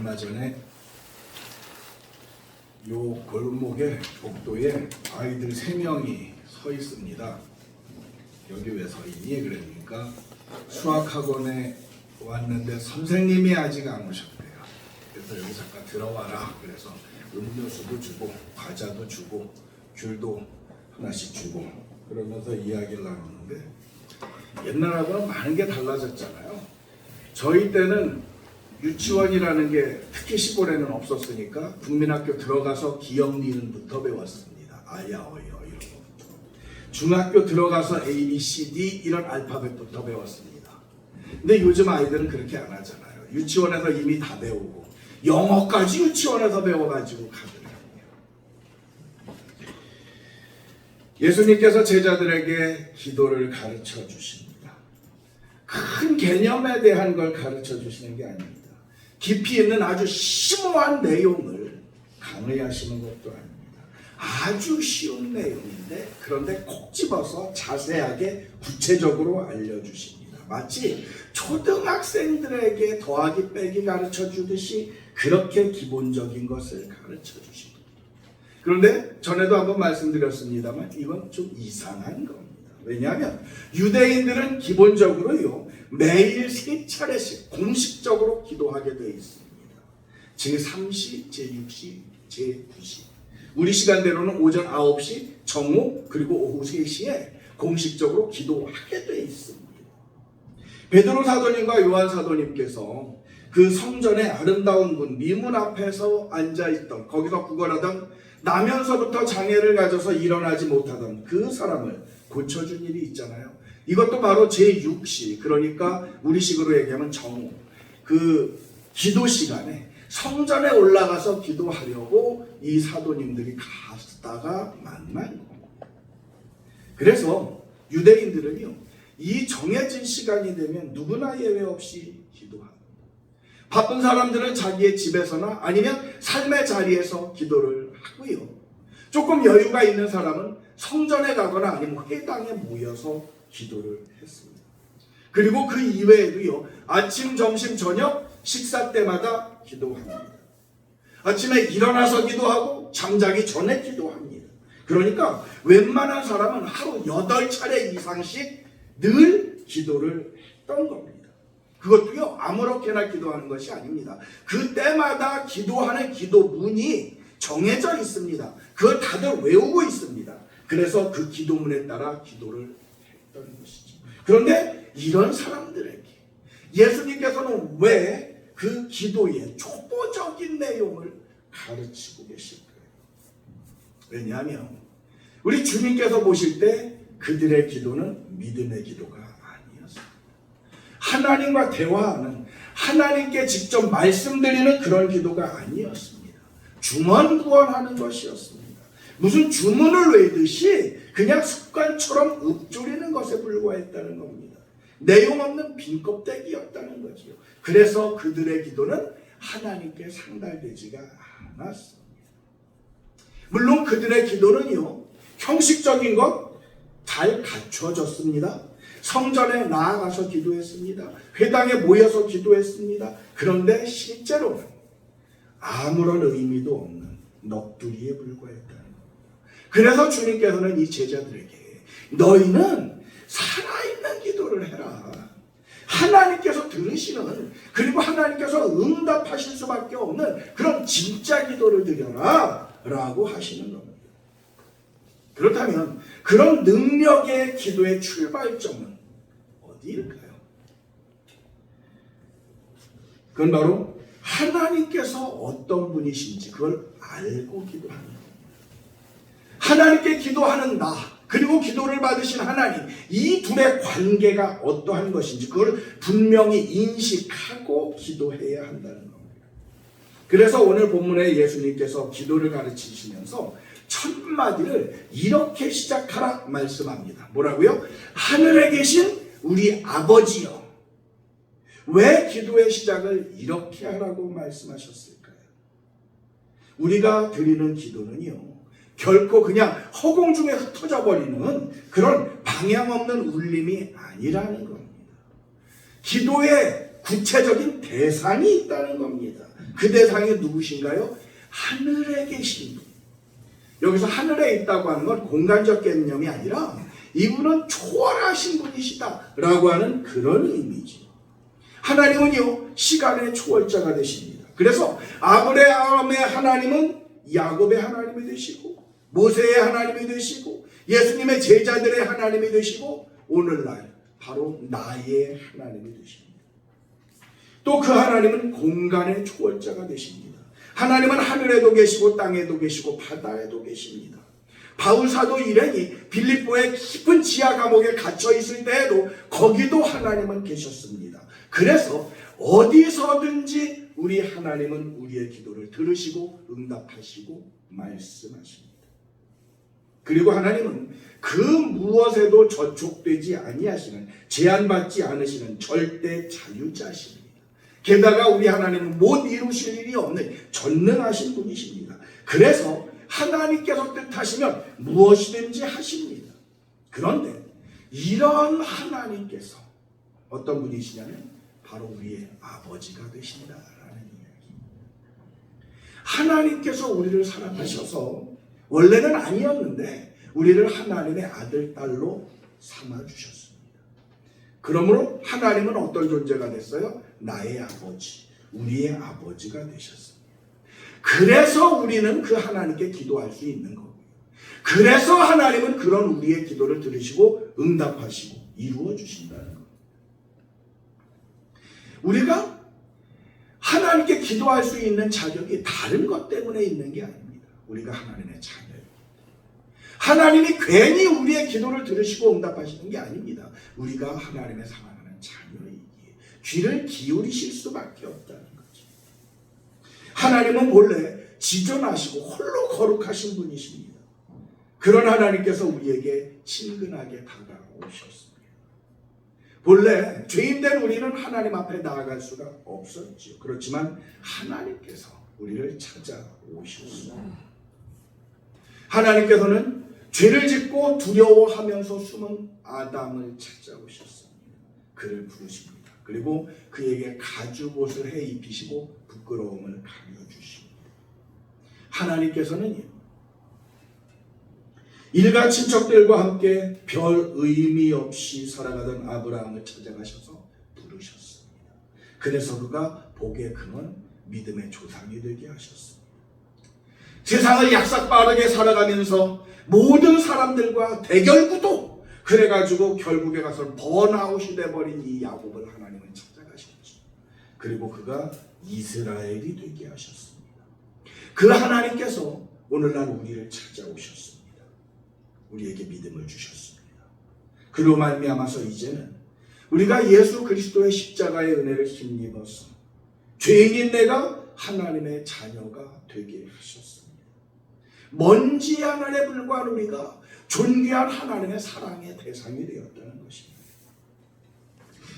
얼마 전에 요 골목에 복도에 아이들 3명이 서 있습니다. 여기 왜 서 있니? 그러니까 수학학원에 왔는데 선생님이 아직 안 오셨대요. 그래서 여기 잠깐 들어와라. 그래서 음료수도 주고 과자도 주고 귤도 하나씩 주고 그러면서 이야기를 나누는데 옛날하고는 많은 게 달라졌잖아요. 저희 때는 유치원이라는 게 특히 시골에는 없었으니까 국민학교 들어가서 기역 니은부터 배웠습니다. 아야 어여 이런 것부터. 중학교 들어가서 A, B, C, D 이런 알파벳부터 배웠습니다. 근데 요즘 아이들은 그렇게 안 하잖아요. 유치원에서 이미 다 배우고 영어까지 유치원에서 배워가지고 가더라고요. 예수님께서 제자들에게 기도를 가르쳐 주십니다. 큰 개념에 대한 걸 가르쳐 주시는 게 아닙니다. 깊이 있는 아주 심오한 내용을 강의하시는 것도 아닙니다. 아주 쉬운 내용인데 그런데 콕 집어서 자세하게 구체적으로 알려주십니다. 마치 초등학생들에게 더하기 빼기 가르쳐 주듯이 그렇게 기본적인 것을 가르쳐 주십니다. 그런데 전에도 한번 말씀드렸습니다.만 이건 좀 이상한 겁니다. 왜냐하면 유대인들은 기본적으로요 매일 3차례씩 공식적으로 기도하게 되어 있습니다. 제3시, 제6시, 제9시. 우리 시간대로는 오전 9시, 정오, 그리고 오후 3시에 공식적으로 기도하게 되어 있습니다. 베드로 사도님과 요한 사도님께서 그 성전의 아름다운 문, 미문 앞에서 앉아있던, 거기서 구걸하던, 나면서부터 장애를 가져서 일어나지 못하던 그 사람을 고쳐준 일이 있잖아요. 이것도 바로 제6시, 그러니까 우리식으로 얘기하면 정오, 그 기도 시간에 성전에 올라가서 기도하려고 이 사도님들이 갔다가 만난 겁니다. 그래서 유대인들은요, 이 정해진 시간이 되면 누구나 예외 없이 기도합니다. 바쁜 사람들은 자기의 집에서나 아니면 삶의 자리에서 기도를 하고요. 조금 여유가 있는 사람은 성전에 가거나 아니면 회당에 모여서 기도를 했습니다. 그리고 그 이외에도요, 아침, 점심, 저녁 식사 때마다 기도합니다. 아침에 일어나서 기도하고 잠자기 전에 기도합니다. 그러니까 웬만한 사람은 하루 8차례 이상씩 늘 기도를 했던 겁니다. 그것도요 아무렇게나 기도하는 것이 아닙니다. 그 때마다 기도하는 기도문이 정해져 있습니다. 그걸 다들 외우고 있습니다. 그래서 그 기도문에 따라 기도를 했던 것이죠. 그런데 이런 사람들에게 예수님께서는 왜 그 기도의 초보적인 내용을 가르치고 계실까요? 왜냐하면 우리 주님께서 보실 때 그들의 기도는 믿음의 기도가 아니었습니다. 하나님과 대화하는, 하나님께 직접 말씀드리는 그런 기도가 아니었습니다. 중언부언하는 것이었습니다. 무슨 주문을 외듯이 그냥 습관처럼 읊조리는 것에 불과했다는 겁니다. 내용 없는 빈 껍데기였다는 거지요. 그래서 그들의 기도는 하나님께 상달되지가 않았습니다. 물론 그들의 기도는요, 형식적인 것 잘 갖춰졌습니다. 성전에 나아가서 기도했습니다. 회당에 모여서 기도했습니다. 그런데 실제로는 아무런 의미도 없는 넋두리에 불과했다는 겁니다. 그래서 주님께서는 이 제자들에게 너희는 살아있는 기도를 해라. 하나님께서 들으시는, 그리고 하나님께서 응답하실 수밖에 없는 그런 진짜 기도를 드려라 라고 하시는 겁니다. 그렇다면 그런 능력의 기도의 출발점은 어디일까요? 그건 바로 하나님께서 어떤 분이신지 그걸 알고 기도하는 겁니다. 하나님께 기도하는 나, 그리고 기도를 받으신 하나님, 이 둘의 관계가 어떠한 것인지 그걸 분명히 인식하고 기도해야 한다는 겁니다. 그래서 오늘 본문에 예수님께서 기도를 가르치시면서 첫 마디를 이렇게 시작하라 말씀합니다. 뭐라고요? 하늘에 계신 우리 아버지여. 왜 기도의 시작을 이렇게 하라고 말씀하셨을까요? 우리가 드리는 기도는요, 결코 그냥 허공 중에 흩어져 버리는 그런 방향 없는 울림이 아니라는 겁니다. 기도에 구체적인 대상이 있다는 겁니다. 그 대상이 누구신가요? 하늘에 계신 분. 여기서 하늘에 있다고 하는 건 공간적 개념이 아니라 이분은 초월하신 분이시다 라고 하는 그런 의미지. 하나님은요 시간의 초월자가 되십니다. 그래서 아브라함의 하나님은 야곱의 하나님이 되시고 모세의 하나님이 되시고 예수님의 제자들의 하나님이 되시고 오늘날 바로 나의 하나님이 되십니다. 또 그 하나님은 공간의 초월자가 되십니다. 하나님은 하늘에도 계시고 땅에도 계시고 바다에도 계십니다. 바울 사도 일행이 빌립보의 깊은 지하 감옥에 갇혀 있을 때에도 거기도 하나님은 계셨습니다. 그래서 어디서든지 우리 하나님은 우리의 기도를 들으시고 응답하시고 말씀하십니다. 그리고 하나님은 그 무엇에도 저촉되지 아니하시는, 제한받지 않으시는 절대 자유자십니다. 게다가 우리 하나님은 못 이루실 일이 없는 전능하신 분이십니다. 그래서 하나님께서 뜻하시면 무엇이든지 하십니다. 그런데 이런 하나님께서 어떤 분이시냐면 바로 우리의 아버지가 되신다라는 이야기. 하나님께서 우리를 사랑하셔서 원래는 아니었는데 우리를 하나님의 아들, 딸로 삼아주셨습니다. 그러므로 하나님은 어떤 존재가 됐어요? 나의 아버지, 우리의 아버지가 되셨습니다. 그래서 우리는 그 하나님께 기도할 수 있는 거고요. 그래서 하나님은 그런 우리의 기도를 들으시고 응답하시고 이루어 주신다는 거예요. 우리가 하나님께 기도할 수 있는 자격이 다른 것 때문에 있는 게 아닙니다. 우리가 하나님의 자녀예요. 하나님이 괜히 우리의 기도를 들으시고 응답하시는 게 아닙니다. 우리가 하나님의 사랑하는 자녀이기에 귀를 기울이실 수밖에 없다는 거죠. 하나님은 본래 지존하시고 홀로 거룩하신 분이십니다. 그런 하나님께서 우리에게 친근하게 다가오셨습니다. 본래 죄인된 우리는 하나님 앞에 나아갈 수가 없었죠. 그렇지만 하나님께서 우리를 찾아오셨습니다. 하나님께서는 죄를 짓고 두려워하면서 숨은 아담을 찾아오셨습니다. 그를 부르십니다. 그리고 그에게 가죽옷을 해 입히시고 부끄러움을 가려주십니다. 하나님께서는 일가 친척들과 함께 별 의미 없이 살아가던 아브라함을 찾아가셔서 부르셨습니다. 그래서 그가 복의 근원, 믿음의 조상이 되게 하셨습니다. 세상을 약삭빠르게 살아가면서 모든 사람들과 대결구도 그래가지고 결국에 가서 번아웃이 돼버린 이 야곱을 하나님은 찾아가셨죠. 그리고 그가 이스라엘이 되게 하셨습니다. 그 하나님께서 오늘날 우리를 찾아오셨습니다. 우리에게 믿음을 주셨습니다. 그로 말미암아서 이제는 우리가 예수 그리스도의 십자가의 은혜를 힘입어서 죄인인 내가 하나님의 자녀가 되게 하셨습니다. 먼지 하늘에 불과한 우리가 존귀한 하나님의 사랑의 대상이 되었다는 것입니다.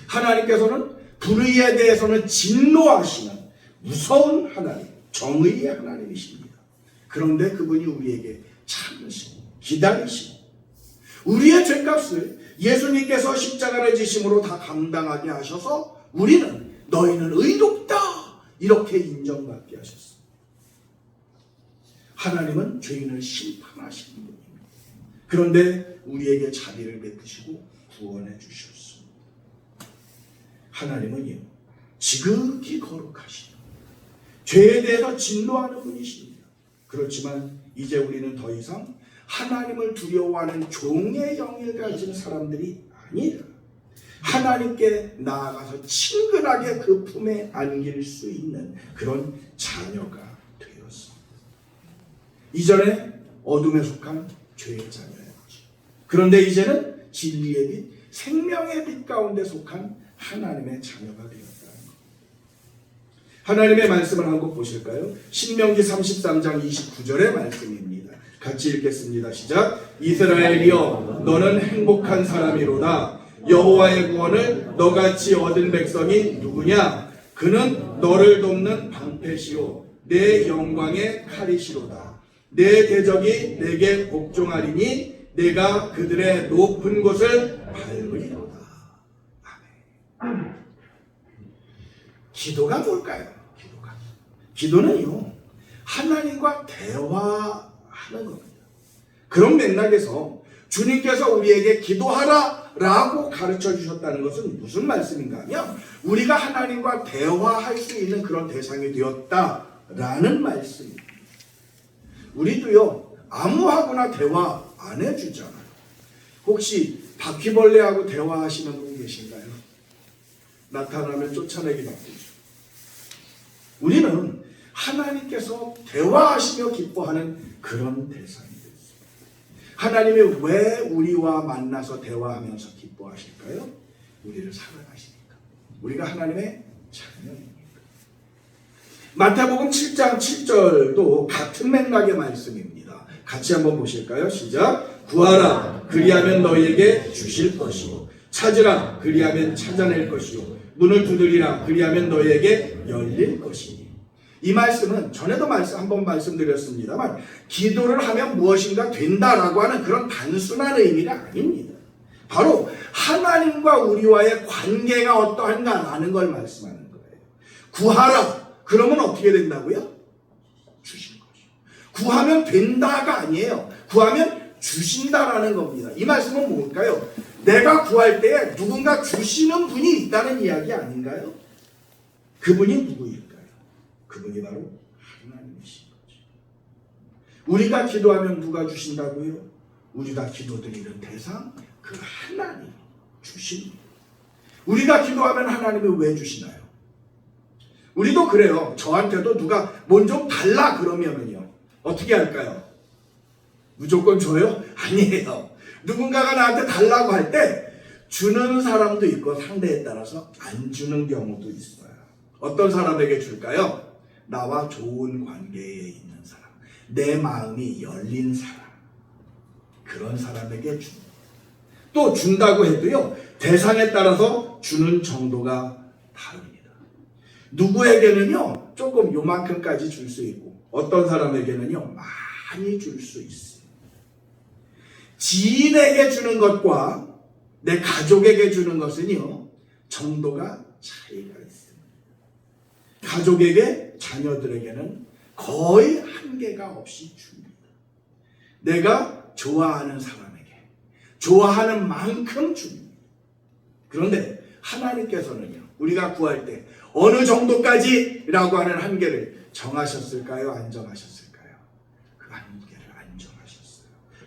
하나님께서는 불의에 대해서는 진노하시는 무서운 하나님, 정의의 하나님이십니다. 그런데 그분이 우리에게 참으시고 기다리시고 우리의 죄값을 예수님께서 십자가를 지심으로 다 감당하게 하셔서 우리는 너희는 의롭다 이렇게 인정받게 하셨습니다. 하나님은 죄인을 심판하시는 분입니다. 그런데 우리에게 자비를 베푸시고 구원해 주셨습니다. 하나님은요 지극히 거룩하시고 죄에 대해서 진노하는 분이십니다. 그렇지만 이제 우리는 더 이상 하나님을 두려워하는 종의 영을 가진 사람들이 아니라 하나님께 나아가서 친근하게 그 품에 안길 수 있는 그런 자녀가 되었습니다. 이전에 어둠에 속한 죄의 자녀였죠. 그런데 이제는 진리의 빛, 생명의 빛 가운데 속한 하나님의 자녀가 되었다는 것. 하나님의 말씀을 한번 보실까요? 신명기 33장 29절의 말씀입니다. 같이 읽겠습니다. 시작. 이스라엘이여 너는 행복한 사람이로다. 여호와의 구원을 너같이 얻은 백성이 누구냐? 그는 너를 돕는 방패시요 내 영광의 칼이시로다. 내 대적이 내게 복종하리니 내가 그들의 높은 곳을 밟으리로다. 아멘. 기도가 뭘까요? 기도는요, 하나님과 대화하는 겁니다. 그런 맥락에서 주님께서 우리에게 기도하라 라고 가르쳐 주셨다는 것은 무슨 말씀인가 하면 우리가 하나님과 대화할 수 있는 그런 대상이 되었다라는 말씀입니다. 우리도요, 아무하고나 대화 안 해주잖아요. 혹시 바퀴벌레하고 대화하시는 분 계신가요? 나타나면 쫓아내기 바쁘죠. 우리는 하나님께서 대화하시며 기뻐하는 그런 대상이 됐습니다. 하나님이 왜 우리와 만나서 대화하면서 기뻐하실까요? 우리를 사랑하시니까. 우리가 하나님의 자녀입니다. 마태복음 7장 7절도 같은 맥락의 말씀입니다. 같이 한번 보실까요? 시작. 구하라 그리하면 너희에게 주실 것이요 찾으라 그리하면 찾아낼 것이요 문을 두드리라 그리하면 너희에게 열릴 것이니. 이 말씀은 전에도 한번 말씀드렸습니다만 기도를 하면 무엇인가 된다라고 하는 그런 단순한 의미가 아닙니다. 바로 하나님과 우리와의 관계가 어떠한가라는 걸 말씀하는 거예요. 구하라 그러면 어떻게 된다고요? 주신 거죠. 구하면 된다가 아니에요. 구하면 주신다라는 겁니다. 이 말씀은 뭘까요? 내가 구할 때 누군가 주시는 분이 있다는 이야기 아닌가요? 그분이 누구일까요? 그분이 바로 하나님이신 거죠. 우리가 기도하면 누가 주신다고요? 우리가 기도드리는 대상, 그 하나님 주십니다. 우리가 기도하면 하나님이 왜 주시나요? 우리도 그래요. 저한테도 누가 뭘 좀 달라 그러면은요, 어떻게 할까요? 무조건 줘요? 아니에요. 누군가가 나한테 달라고 할 때 주는 사람도 있고 상대에 따라서 안 주는 경우도 있어요. 어떤 사람에게 줄까요? 나와 좋은 관계에 있는 사람, 내 마음이 열린 사람, 그런 사람에게 줍니다. 또 준다고 해도요, 대상에 따라서 주는 정도가 다릅니다. 누구에게는요, 조금 요만큼까지 줄 수 있고 어떤 사람에게는요, 많이 줄 수 있어요. 지인에게 주는 것과 내 가족에게 주는 것은요, 정도가 차이가 있습니다. 가족에게, 자녀들에게는 거의 한계가 없이 줍니다. 내가 좋아하는 사람에게 좋아하는 만큼 줍니다. 그런데 하나님께서는요, 우리가 구할 때 어느 정도까지라고 하는 한계를 정하셨을까요? 안 정하셨을까요?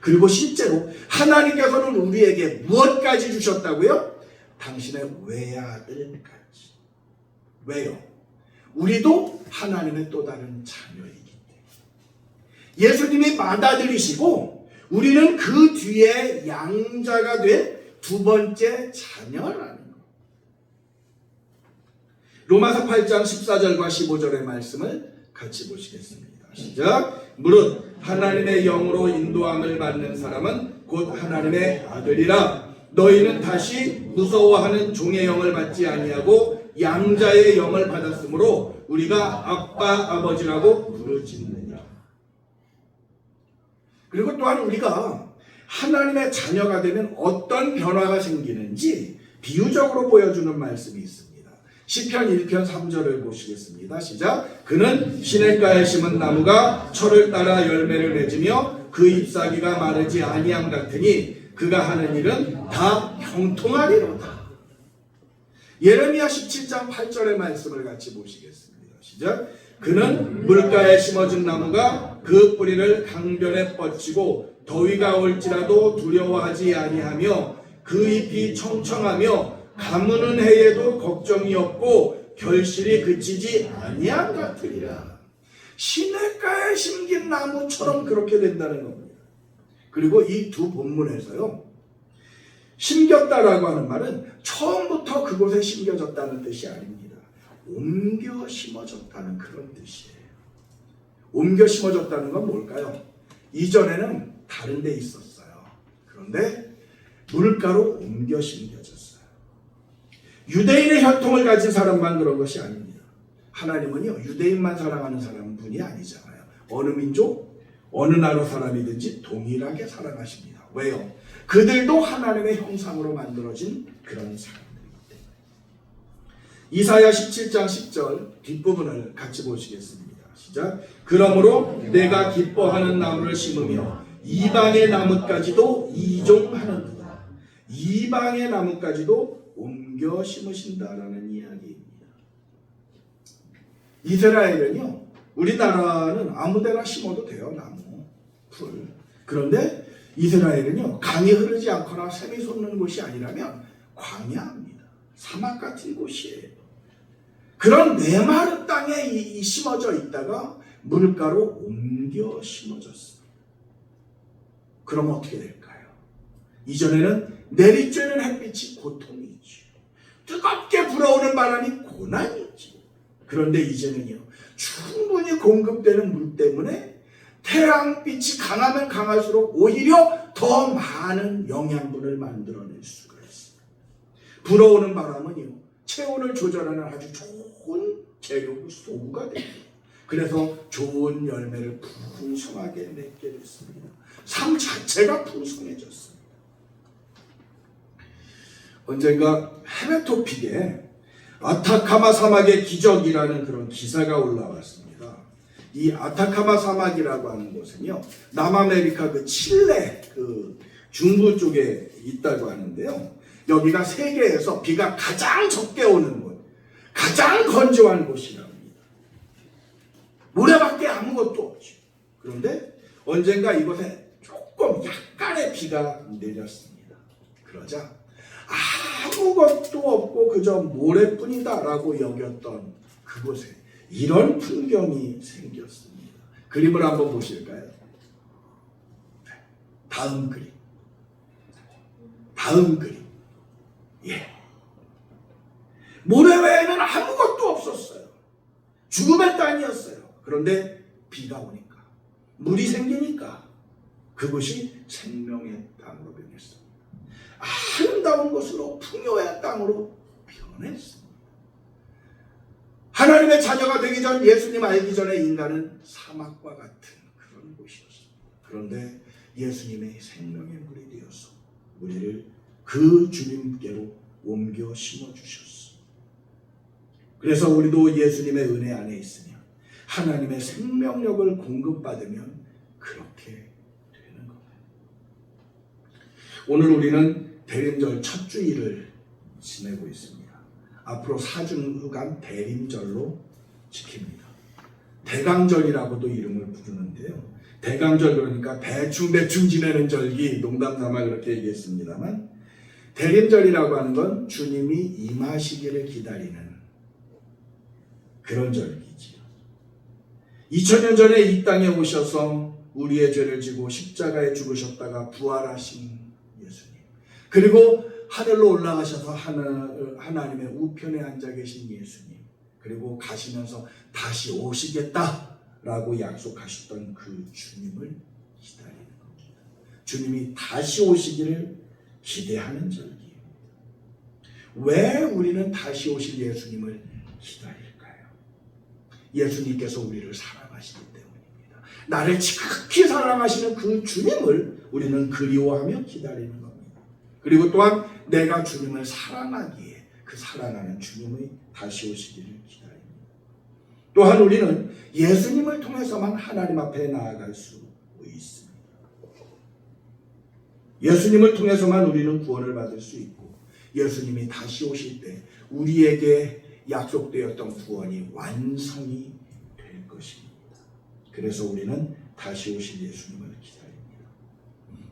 그리고 실제로 하나님께서는 우리에게 무엇까지 주셨다고요? 당신의 외아들까지. 왜요? 우리도 하나님의 또 다른 자녀이기 때문에. 예수님이 맏아들이시고 우리는 그 뒤에 양자가 된 두 번째 자녀라는 것. 로마서 8장 14절과 15절의 말씀을 같이 보시겠습니다. 시작. 무릇 하나님의 영으로 인도함을 받는 사람은 곧 하나님의 아들이라. 너희는 다시 무서워하는 종의 영을 받지 아니하고 양자의 영을 받았으므로 우리가 아빠 아버지라고 부르짖느냐. 그리고 또한 우리가 하나님의 자녀가 되면 어떤 변화가 생기는지 비유적으로 보여주는 말씀이 있습니다. 시편 1편 3절을 보시겠습니다. 시작. 그는 시냇가에 심은 나무가 철을 따라 열매를 맺으며 그 잎사귀가 마르지 아니함 같으니 그가 하는 일은 다 형통하리로다. 예레미야 17장 8절의 말씀을 같이 보시겠습니다. 시작. 그는 물가에 심어진 나무가 그 뿌리를 강변에 뻗치고 더위가 올지라도 두려워하지 아니하며 그 잎이 청청하며 가무는 해에도 걱정이 없고 결실이 그치지 아니함 같으리라. 시냇가에 심긴 나무처럼 그렇게 된다는 겁니다. 그리고 이 두 본문에서요, 심겼다라고 하는 말은 처음부터 그곳에 심겨졌다는 뜻이 아닙니다. 옮겨 심어졌다는 그런 뜻이에요. 옮겨 심어졌다는 건 뭘까요? 이전에는 다른 데 있었어요. 그런데 물가로 옮겨 심겨졌어요. 유대인의 혈통을 가진 사람만 그런 것이 아닙니다. 하나님은요, 유대인만 사랑하는 사람분이 아니잖아요. 어느 민족, 어느 나라 사람이든지 동일하게 사랑하십니다. 왜요? 그들도 하나님의 형상으로 만들어진 그런 사람들이기 때문에. 이사야 17장 10절 뒷부분을 같이 보시겠습니다. 시작. 그러므로 내가 기뻐하는 나무를 심으며 이방의 나무까지도 이종하는도다. 이방의 나무까지도 옮겨 심으신다라는 이야기입니다. 이스라엘은요, 우리나라는 아무데나 심어도 돼요. 나무, 풀. 그런데 이스라엘은요, 강이 흐르지 않거나 샘이 솟는 곳이 아니라면 광야입니다. 사막 같은 곳이에요. 그런 메마른 땅에 심어져 있다가 물가로 옮겨 심어졌습니다. 그럼 어떻게 될까요? 이전에는 내리쬐는 햇빛이 고통이죠. 뜨겁게 불어오는 바람이 고난이죠. 그런데 이제는요, 충분히 공급되는 물 때문에 태양빛이 강하면 강할수록 오히려 더 많은 영양분을 만들어낼 수가 있습니다. 불어오는 바람은요, 체온을 조절하는 아주 좋은 재료 소구가 됩니다. 그래서 좋은 열매를 풍성하게 맺게 됐습니다. 삶 자체가 풍성해졌습니다. 언젠가 해외 토픽에 아타카마 사막의 기적이라는 그런 기사가 올라왔습니다. 이 아타카마 사막이라고 하는 곳은요, 남아메리카 그 칠레 그 중부 쪽에 있다고 하는데요. 여기가 세계에서 비가 가장 적게 오는 곳, 가장 건조한 곳이랍니다. 모래밖에 아무것도 없죠. 그런데 언젠가 이곳에 조금 약간의 비가 내렸습니다. 그러자 아무것도 없고 그저 모래뿐이다라고 여겼던 그곳에 이런 풍경이 생겼습니다. 그림을 한번 보실까요? 다음 그림. 예. 모래 외에는 아무것도 없었어요. 죽음의 땅이었어요. 그런데 비가 오니까, 물이 생기니까 그곳이 생명의 땅으로 변했습니다. 아름다운 곳으로, 풍요의 땅으로 변했습니다. 하나님의 자녀가 되기 전, 예수님 알기 전에 인간은 사막과 같은 그런 곳이었습니다. 그런데 예수님의 생명의 물이 되어서 우리를 그 주님께로 옮겨 심어주셨습니다. 그래서 우리도 예수님의 은혜 안에 있으면, 하나님의 생명력을 공급받으면 그렇게 되는 겁니다. 오늘 우리는 대림절 첫 주일을 지내고 있습니다. 앞으로 4주간 대림절로 지킵니다. 대강절이라고도 이름을 부르는데요. 대강절, 그러니까 대충 지내는 절기, 농담 삼아 그렇게 얘기했습니다만, 대림절이라고 하는 건 주님이 임하시기를 기다리는 그런 절기지요. 2000년 전에 이 땅에 오셔서 우리의 죄를 지고 십자가에 죽으셨다가 부활하신 예수님, 그리고 하늘로 올라가셔서 하나님의 우편에 앉아 계신 예수님, 그리고 가시면서 다시 오시겠다라고 약속하셨던 그 주님을 기다리는 겁니다. 주님이 다시 오시기를 기대하는 절기입니다. 왜 우리는 다시 오실 예수님을 기다릴까요? 예수님께서 우리를 사랑하시기 때문입니다. 나를 지극히 사랑하시는 그 주님을 우리는 그리워하며 기다리는 겁니다. 그리고 또한 내가 주님을 사랑하기에 그 사랑하는 주님의 다시 오시기를 기다립니다. 또한 우리는 예수님을 통해서만 하나님 앞에 나아갈 수 있습니다. 예수님을 통해서만 우리는 구원을 받을 수 있고, 예수님이 다시 오실 때 우리에게 약속되었던 구원이 완성이 될 것입니다. 그래서 우리는 다시 오실 예수님을 기다립니다.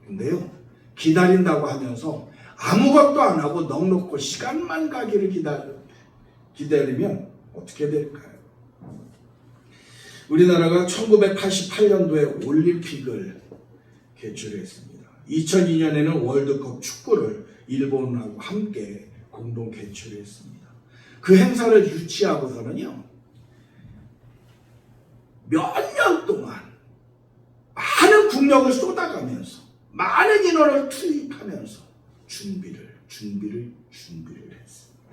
근데요, 기다린다고 하면서 아무것도 안 하고 넋놓고 시간만 가기를 기다리면 어떻게 될까요? 우리나라가 1988년도에 올림픽을 개최했습니다. 2002년에는 월드컵 축구를 일본하고 함께 공동 개최했습니다. 그 행사를 유치하고서는요, 몇 년 동안 많은 국력을 쏟아가면서 많은 인원을 투입하면서 준비를 했습니다.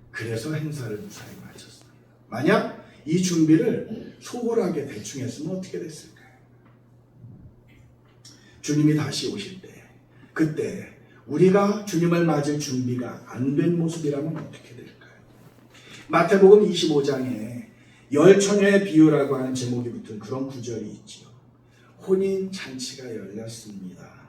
그래서 행사를 무사히 마쳤습니다. 만약 이 준비를 소홀하게 대충 했으면 어떻게 됐을까요? 주님이 다시 오실 때, 그때 우리가 주님을 맞을 준비가 안 된 모습이라면 어떻게 될까요? 마태복음 25장에 열처녀의 비유라고 하는 제목이 붙은 그런 구절이 있지요. 혼인 잔치가 열렸습니다.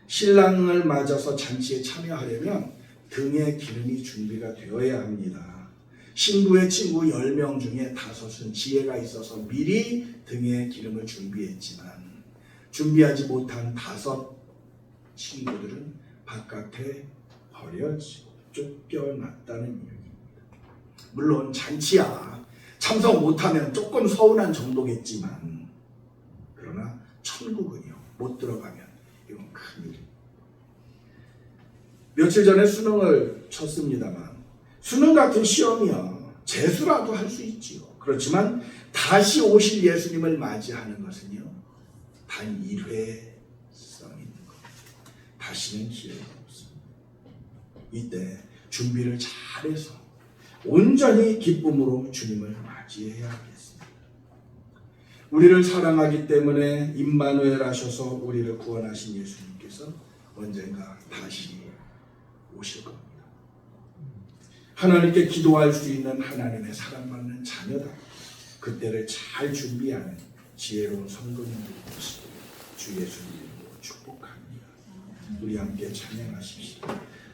신랑을 맞아서 잔치에 참여하려면 등에 기름이 준비가 되어야 합니다. 신부의 친구 10명 중에 5은 지혜가 있어서 미리 등에 기름을 준비했지만 준비하지 못한 5 친구들은 바깥에 버려지고 쫓겨났다는 이야기입니다. 물론 잔치야 참석 못하면 조금 서운한 정도겠지만 그러나 천국은요 못 들어가면 이건 큰일입니다. 며칠 전에 수능을 쳤습니다만 수능 같은 시험이요 재수라도 할 수 있지요. 그렇지만 다시 오실 예수님을 맞이하는 것은요 단 1회성 있는 겁니다. 다시는 기회가 없습니다. 이때 준비를 잘해서 온전히 기쁨으로 주님을 맞이해야 하겠습니다. 우리를 사랑하기 때문에 임마누엘 하셔서 우리를 구원하신 예수님께서 언젠가 다시 오실 겁니다. 하나님께 기도할 수 있는 하나님의 사랑받는 자녀다. 그때를 잘 준비하는 지혜로운 성도님들이 되시길 주 예수님으로 축복합니다. 우리 함께 찬양하십시오.